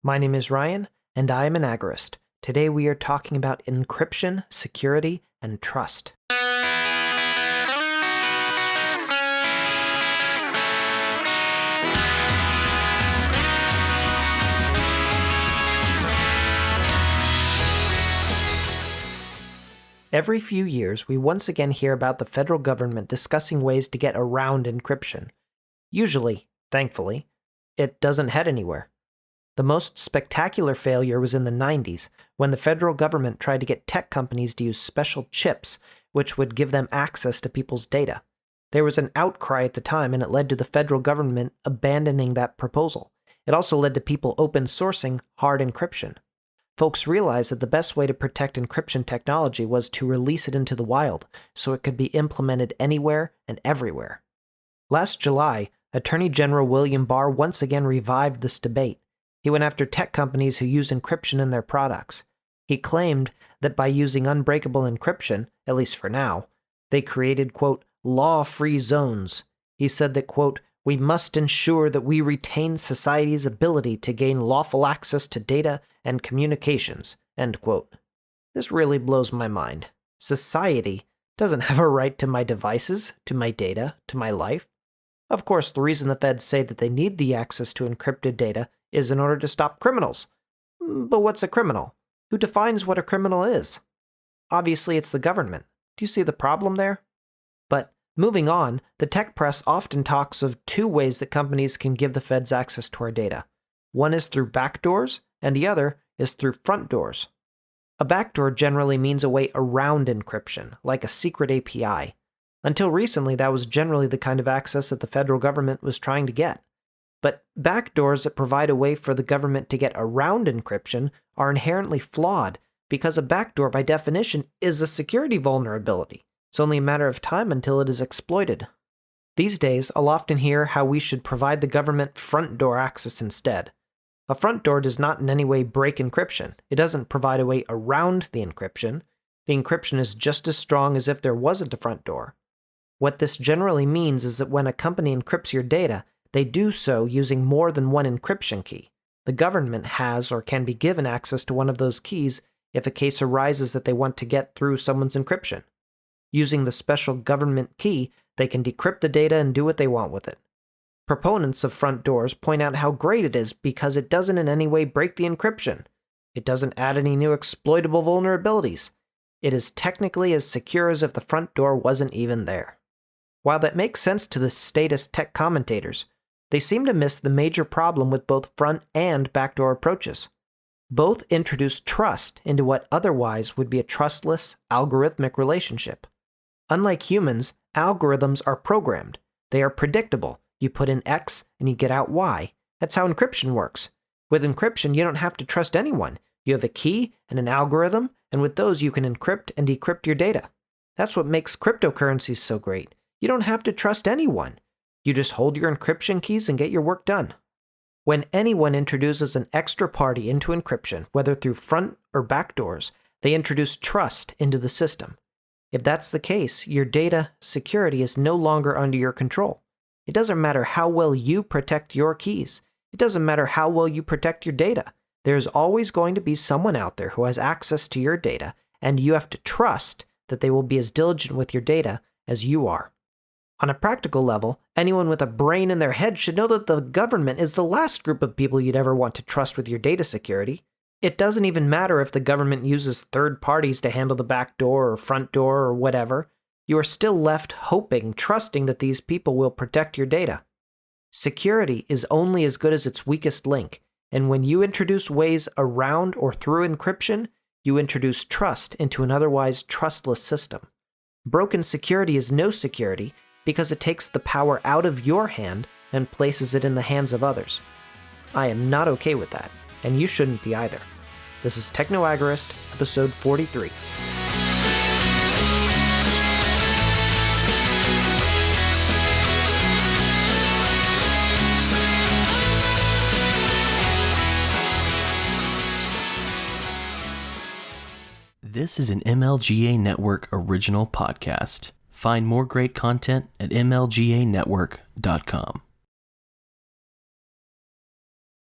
My name is Ryan, and I am an agorist. Today we are talking about encryption, security, and trust. Every few years, we once again hear about the federal government discussing ways to get around encryption. Usually, thankfully, it doesn't head anywhere. The most spectacular failure was in the 90s, when the federal government tried to get tech companies to use special chips, which would give them access to people's data. There was an outcry at the time, and it led to the federal government abandoning that proposal. It also led to people open sourcing hard encryption. Folks realized that the best way to protect encryption technology was to release it into the wild, so it could be implemented anywhere and everywhere. Last July, Attorney General William Barr once again revived this debate. He went after tech companies who used encryption in their products. He claimed that by using unbreakable encryption, at least for now, they created, quote, law-free zones. He said that, quote, we must ensure that we retain society's ability to gain lawful access to data and communications, end quote. This really blows my mind. Society doesn't have a right to my devices, to my data, to my life. Of course, the reason the feds say that they need the access to encrypted data is in order to stop criminals. But what's a criminal? Who defines what a criminal is? Obviously, it's the government. Do you see the problem there? But moving on, the tech press often talks of two ways that companies can give the feds access to our data. One is through backdoors, and the other is through Frontdoors. A backdoor generally means a way around encryption, like a secret API. Until recently, that was generally the kind of access that the federal government was trying to get. But backdoors that provide a way for the government to get around encryption are inherently flawed, because a backdoor, by definition, is a security vulnerability. It's only a matter of time until it is exploited. These days, I'll often hear how we should provide the government front door access instead. A front door does not in any way break encryption. It doesn't provide a way around the encryption. The encryption is just as strong as if there wasn't a front door. What this generally means is that when a company encrypts your data, they do so using more than one encryption key. The government has or can be given access to one of those keys if a case arises that they want to get through someone's encryption. Using the special government key, they can decrypt the data and do what they want with it. Proponents of front doors point out how great it is because it doesn't in any way break the encryption. It doesn't add any new exploitable vulnerabilities. It is technically as secure as if the front door wasn't even there. While that makes sense to the statist tech commentators, they seem to miss the major problem with both front and backdoor approaches. Both introduce trust into what otherwise would be a trustless, algorithmic relationship. Unlike humans, algorithms are programmed. They are predictable. You put in X and you get out Y. That's how encryption works. With encryption, you don't have to trust anyone. You have a key and an algorithm, and with those you can encrypt and decrypt your data. That's what makes cryptocurrencies so great. You don't have to trust anyone. You just hold your encryption keys and get your work done. When anyone introduces an extra party into encryption, whether through front or back doors, they introduce trust into the system. If that's the case, your data security is no longer under your control. It doesn't matter how well you protect your keys. It doesn't matter how well you protect your data. There's always going to be someone out there who has access to your data, and you have to trust that they will be as diligent with your data as you are. On a practical level, anyone with a brain in their head should know that the government is the last group of people you'd ever want to trust with your data security. It doesn't even matter if the government uses third parties to handle the back door or front door or whatever. You are still left hoping, trusting that these people will protect your data. Security is only as good as its weakest link, and when you introduce ways around or through encryption, you introduce trust into an otherwise trustless system. Broken security is no security because it takes the power out of your hand and places it in the hands of others. I am not okay with that, and you shouldn't be either. This is Techno-Agorist, episode 43. This is an MLGA Network original podcast. Find more great content at mlganetwork.com.